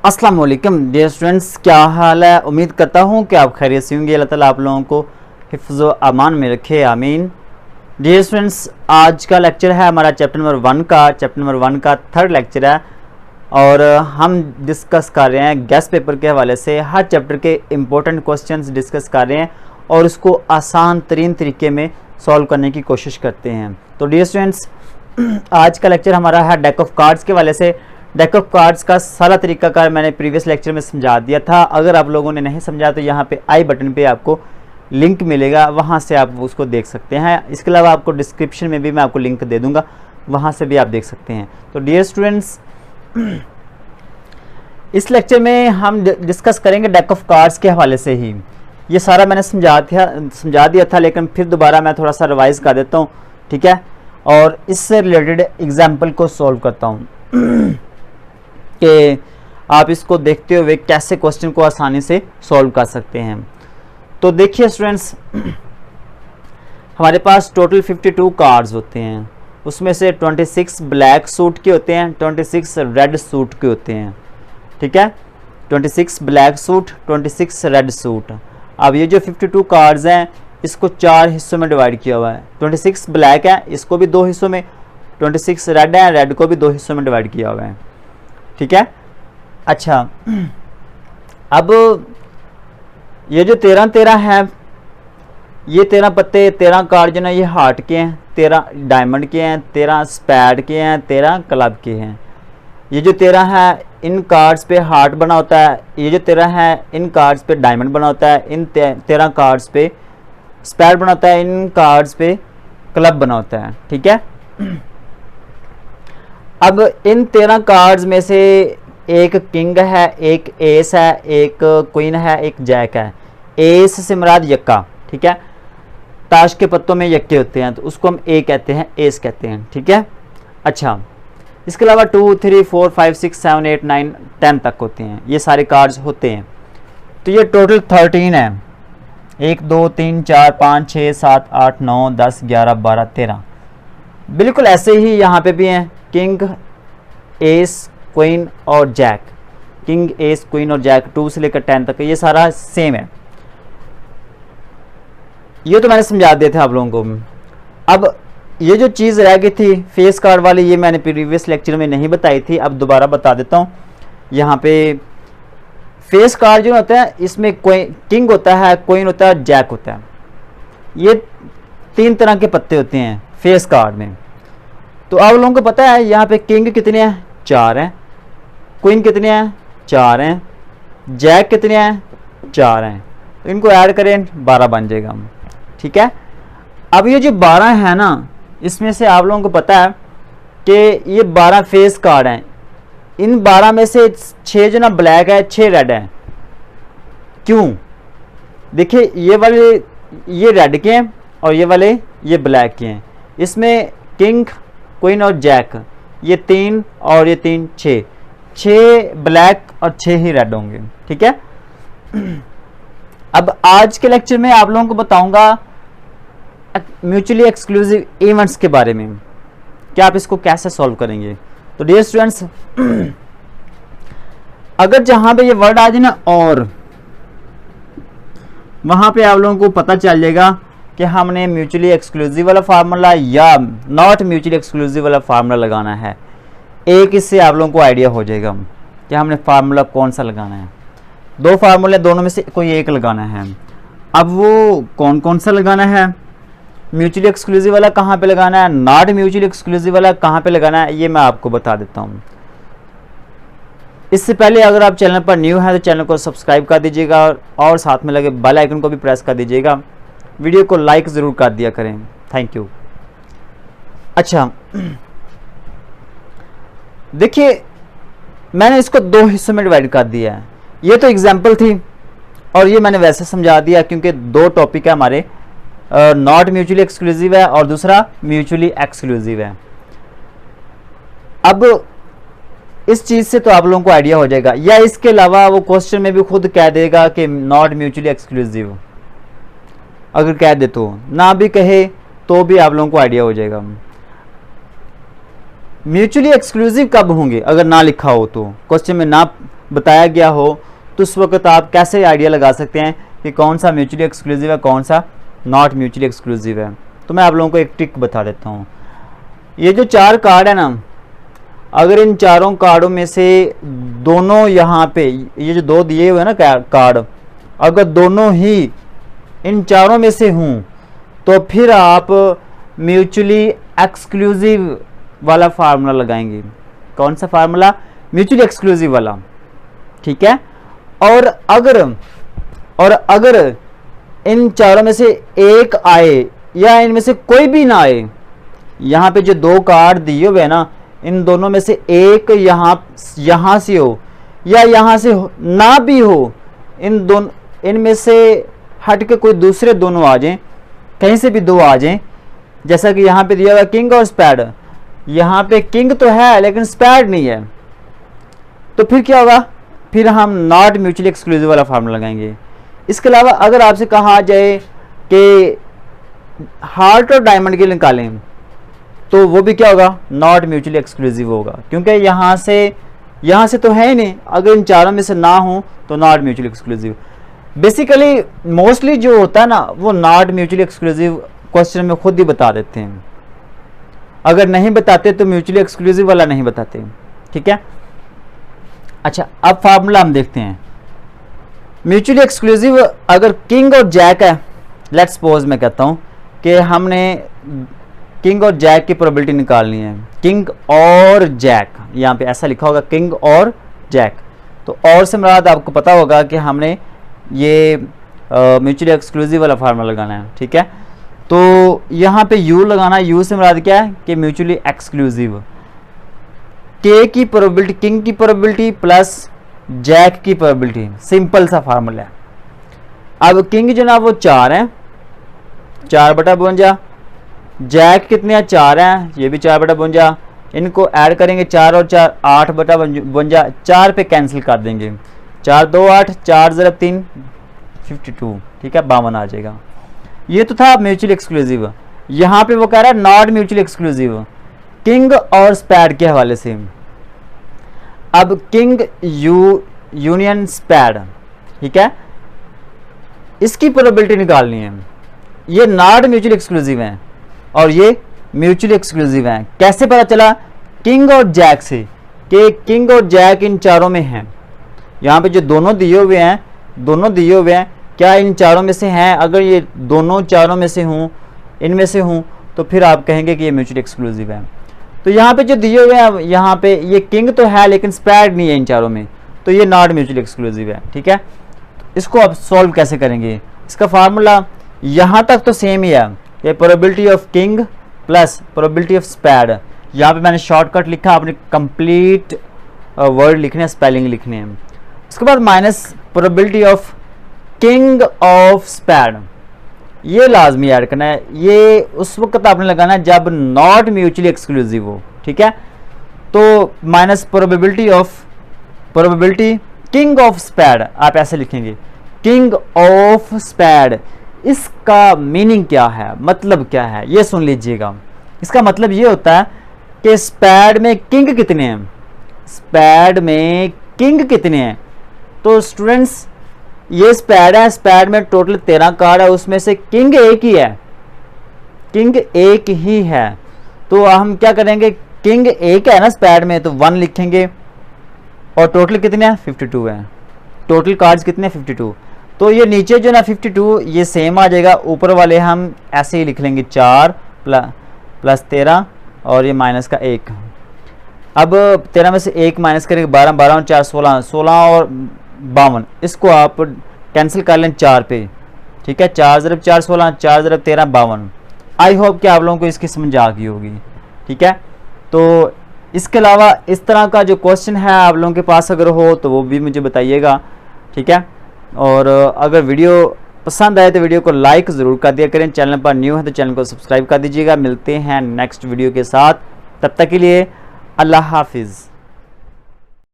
अस्सलाम वालेकुम dear students, क्या हाल है। उम्मीद करता हूँ कि आप खैरियत से होंगे। अल्लाह ताला आप लोगों को हिफ्ज़ व अमान में रखे, आमीन। डियर स्टूडेंट्स, आज का लेक्चर है हमारा चैप्टर नंबर वन का थर्ड लेक्चर है और हम डिस्कस कर रहे हैं गेस्ट पेपर के हवाले से हर चैप्टर के इम्पोर्टेंट क्वेश्चंस डिस्कस कर रहे हैं और उसको आसान तरीन तरीके में सॉल्व करने की कोशिश करते हैं। तो डियर स्टूडेंट्स, आज का लेक्चर हमारा है डेक ऑफ कार्ड्स के हवाले से। डेक ऑफ कार्ड्स का सारा तरीकाकार मैंने प्रीवियस लेक्चर में समझा दिया था। अगर आप लोगों ने नहीं समझा तो यहाँ पे आई बटन पे आपको लिंक मिलेगा, वहाँ से आप उसको देख सकते हैं। इसके अलावा आपको डिस्क्रिप्शन में भी मैं आपको लिंक दे दूँगा, वहाँ से भी आप देख सकते हैं। तो डियर स्टूडेंट्स, इस लेक्चर में हम डिस्कस करेंगे डेक ऑफ कार्ड्स के हवाले से ही। ये सारा मैंने समझा दिया था, लेकिन फिर दोबारा मैं थोड़ा सा रिवाइज कर देता हूँ, ठीक है। और इससे रिलेटेड एग्जाम्पल को सॉल्व करता हूँ कि आप इसको देखते हुए कैसे क्वेश्चन को आसानी से सॉल्व कर सकते हैं। तो देखिए स्टूडेंट्स, हमारे पास टोटल 52 कार्ड्स होते हैं। उसमें से 26 ब्लैक सूट के होते हैं, 26 रेड सूट के होते हैं, ठीक है। 26 ब्लैक सूट, 26 रेड सूट। अब ये जो 52 कार्ड्स हैं इसको 4 हिस्सों में डिवाइड किया हुआ है। 26 ब्लैक है, इसको भी 2 हिस्सों में, 26 रेड है, रेड को भी 2 हिस्सों में डिवाइड किया हुआ है, ठीक है। अच्छा, अब ये जो 13 है, ये 13 पत्ते, 13 कार्ड जो ना ये हार्ट के हैं, 13 डायमंड के हैं, 13 स्पैड के हैं, 13 क्लब के हैं। ये जो 13 है इन कार्ड्स पे हार्ट बना होता है, ये जो 13 है इन कार्ड्स पे डायमंड बना होता है, इन 13 कार्ड्स पे स्पैड बना होता है, इन कार्ड्स पे क्लब बना होता है, ठीक है। अब इन 13 कार्ड्स में से एक किंग है, एक एस है, एक क्वीन है, एक जैक है। एस से मुराद यक्का, ठीक है। ताश के पत्तों में यक्के होते हैं तो उसको हम ए कहते हैं, एस कहते हैं, ठीक है। अच्छा, इसके अलावा 2, 3, 4, 5, 6, 7, 8, 9, 10 तक होते हैं, ये सारे कार्ड्स होते हैं। तो ये टोटल 13 है। 1, 2, 3, 4, 5, 6, 7, 8, 9, 10, 11, 12, 13। बिल्कुल ऐसे ही यहाँ पे भी हैं, किंग, एस, क्वीन और जैक। किंग, एस, क्वीन और जैक 2 से लेकर 10 तक, ये सारा सेम है। ये तो मैंने समझा दिया था आप लोगों को। अब ये जो चीज़ रह गई थी फेस कार्ड वाली, ये मैंने प्रीवियस लेक्चर में नहीं बताई थी, अब दोबारा बता देता हूँ। यहाँ पे फेस कार्ड जो होता है इसमें किंग होता है, क्वीन होता है, जैक होता है। ये 3 तरह के पत्ते होते हैं फेस कार्ड में। तो आप लोगों को पता है यहाँ पे किंग कितने हैं, 4 हैं। क्वीन कितने हैं, 4 हैं। जैक कितने हैं, 4 हैं। तो इनको ऐड करें 12 बन जाएगा, ठीक है। अब ये जो 12 है ना, इसमें से आप लोगों को पता है कि ये 12 फेस कार्ड हैं। इन 12 में से 6 जो ना ब्लैक है, 6 रेड है। क्यों? देखिए ये वाले ये रेड के हैं और ये वाले ये ब्लैक के हैं। इसमें किंग, क्वीन और जैक ये 3 और ये 3, 6 ब्लैक और 6 ही रेड होंगे, ठीक है। अब आज के लेक्चर में आप लोगों को बताऊंगा म्यूचुअली एक्सक्लूसिव इवेंट्स के बारे में कि आप इसको कैसे सॉल्व करेंगे। तो डियर स्टूडेंट्स, अगर जहां पे ये वर्ड आ जाए ना और, वहां पे आप लोगों को पता चल जाएगा कि हमने म्यूचुअली एक्सक्लूसिव वाला फार्मूला या नॉट म्यूचुअली एक्सक्लूसिव वाला फार्मूला लगाना है। एक इससे आप लोगों को आइडिया हो जाएगा कि हमने फार्मूला कौन सा लगाना है। 2 फार्मूले, दोनों में से कोई एक लगाना है। अब वो कौन कौन सा लगाना है, म्यूचुअली एक्सक्लूसिव वाला कहाँ पे लगाना है, नॉट म्यूचुअली एक्सक्लूसिव वाला कहाँ पे लगाना है, ये मैं आपको बता देता हूँ। इससे पहले अगर आप चैनल पर न्यू हैं तो चैनल को सब्सक्राइब कर दीजिएगा और साथ में लगे बेल आइकन को भी प्रेस कर दीजिएगा। वीडियो को लाइक ज़रूर कर दिया करें, थैंक यू। अच्छा, देखिए मैंने इसको 2 हिस्सों में डिवाइड कर दिया है। ये तो एग्जाम्पल थी और ये मैंने वैसे समझा दिया क्योंकि 2 टॉपिक है हमारे, नॉट म्यूचुअली एक्सक्लूसिव है और दूसरा म्यूचुअली एक्सक्लूसिव है। अब इस चीज़ से तो आप लोगों को आइडिया हो जाएगा, या इसके अलावा वो क्वेश्चन में भी खुद कह देगा कि नॉट म्यूचुअली एक्सक्लूसिव, अगर कह दे तो, ना भी कहे तो भी आप लोगों को आइडिया हो जाएगा। म्यूचुअली एक्सक्लूसिव कब होंगे अगर ना लिखा हो तो, क्वेश्चन में ना बताया गया हो तो उस वक्त आप कैसे आइडिया लगा सकते हैं कि कौन सा म्यूचुअली एक्सक्लूसिव है, कौन सा नॉट म्यूचुअली एक्सक्लूसिव है। तो मैं आप लोगों को एक ट्रिक बता देता हूँ। ये जो 4 कार्ड है ना, अगर इन चारों कार्डों में से दोनों यहाँ पे ये जो 2 दिए हुए हैं ना कार्ड, अगर दोनों ही इन चारों में से हों तो फिर आप म्यूचुअली एक्सक्लूसिव वाला फार्मूला लगाएंगे। कौन सा फार्मूला? म्यूचुअली एक्सक्लूसिव वाला, ठीक है। और अगर इन चारों में से एक आए या इनमें से कोई भी ना आए, यहाँ पे जो 2 कार्ड दिए हुए हैं ना, इन दोनों में से एक यहाँ से हो या यहाँ से ना भी हो, इनमें से हट के कोई दूसरे दोनों आ जाएं, कहीं से भी 2 आ जाएं, जैसा कि यहाँ पे दिया हुआ किंग और स्पैड। यहाँ पे किंग तो है लेकिन स्पैड नहीं है, तो फिर क्या होगा? फिर हम नॉट म्यूचुअली एक्सक्लूसिव वाला फार्मूला लगाएंगे। इसके अलावा अगर आपसे कहा जाए कि हार्ट और डायमंड के निकालें तो वो भी क्या होगा? नॉट म्यूचुअली एक्सक्लूसिव होगा, क्योंकि यहाँ से तो है ही नहीं। अगर इन चारों में से ना हो तो not mutually exclusive. Basically mostly जो होता है ना, वो नॉट म्यूचुअली एक्सक्लूसिव क्वेश्चन में खुद ही बता देते हैं। अगर नहीं बताते तो म्यूचुअली एक्सक्लूसिव वाला नहीं बताते, ठीक है। अच्छा, अब फार्मूला हम देखते हैं। म्यूचुअली एक्सक्लूसिव अगर किंग और जैक है, लेट्स सपोज मैं कहता हूं कि हमने किंग और जैक की प्रोबेबिलिटी निकालनी है। किंग और जैक, यहाँ पे ऐसा लिखा होगा किंग और जैक, तो और से मुराद आपको पता होगा कि हमने ये म्यूचुअली एक्सक्लूसिव वाला फार्मूला लगाना है, ठीक है। तो यहाँ पे यू लगाना है। यू से मुराद क्या है? कि म्यूचुअली एक्सक्लूसिव। के की प्रोबेबिलिटी, किंग की प्रोबेबिलिटी प्लस जैक की प्रोबेबिलिटी, सिंपल सा फार्मूला है। अब किंग जो ना वो 4 है, 4/52। जैक कितने हैं? 4 हैं, ये भी 4/52। इनको ऐड करेंगे 4 और 4, 8/52। 4 पे कैंसिल कर देंगे, 4 2 8, 4 × 3 52, ठीक है, 52 आ जाएगा। ये तो था म्यूचुअली एक्सक्लूसिव। यहाँ पे वो कह रहा है नॉट म्यूचुअली एक्सक्लूसिव, किंग और स्पैड के हवाले से। अब किंग यूनियन स्पैड, ठीक है, इसकी प्रोबेबिलिटी निकालनी है। ये नॉट म्यूचुअली एक्सक्लूसिव है और ये म्यूचुअली एक्सक्लूसिव है। कैसे पता चला? किंग और जैक से, कि किंग और जैक इन चारों में हैं। यहाँ पे जो दोनों दिए हुए हैं, क्या इन चारों में से हैं? अगर ये दोनों चारों में से हों, इनमें से हों, तो फिर आप कहेंगे कि ये म्यूचुअली एक्सक्लूसिव है। तो यहाँ पे जो दिए हुए हैं, यहाँ पे ये किंग तो है लेकिन स्पैड नहीं है इन चारों में, तो ये नॉट म्यूचुअली एक्सक्लूसिव है, ठीक है। इसको आप सॉल्व कैसे करेंगे? इसका फार्मूला यहाँ तक तो सेम ही है, ये probability of king plus probability of spade. यहाँ पे मैंने शॉर्टकट लिखा, आपने कंप्लीट वर्ड लिखने हैं, स्पेलिंग लिखने हैं। उसके बाद minus probability of king of spade, ये लाजमी ऐड करना है। ये उस वक्त आपने लगाना है जब नॉट म्यूचुअली एक्सक्लूसिव हो, ठीक है। तो माइनस प्रोबेबिलिटी किंग ऑफ स्पैड, आप ऐसे लिखेंगे किंग ऑफ स्पैड। इसका मीनिंग क्या है, मतलब क्या है, ये सुन लीजिएगा। इसका मतलब ये होता है कि स्पैड में किंग कितने हैं, स्पैड में किंग कितने हैं। तो स्टूडेंट्स, ये स्पैड है, स्पैड में टोटल 13 कार्ड है, उसमें से किंग एक ही है, किंग एक ही है। तो हम क्या करेंगे, किंग एक है ना स्पैड में, तो 1 लिखेंगे। और टोटल कितने हैं? 52 है। टोटल कार्ड्स कितने? 52। तो ये नीचे जो ना 52 ये सेम आ जाएगा, ऊपर वाले हम ऐसे ही लिख लेंगे 4 प्लस 13 और ये माइनस का 1। अब 13 में से 1 माइनस करेंगे 12, 12 और 4 16, 16 और 52। इसको आप कैंसिल कर लें 4 पे, ठीक है। 4 × 4 16, 4 × 13 52। आई होप कि आप लोगों को इसकी समझ आ गई होगी, ठीक है। तो इसके अलावा इस तरह का जो क्वेश्चन है आप लोगों के पास अगर हो तो वो भी मुझे बताइएगा, ठीक है। और अगर वीडियो पसंद आए तो वीडियो को लाइक ज़रूर कर दिया करें। चैनल पर न्यू है तो चैनल को सब्सक्राइब कर दीजिएगा। मिलते हैं नेक्स्ट वीडियो के साथ, तब तक के लिए अल्लाह हाफिज़।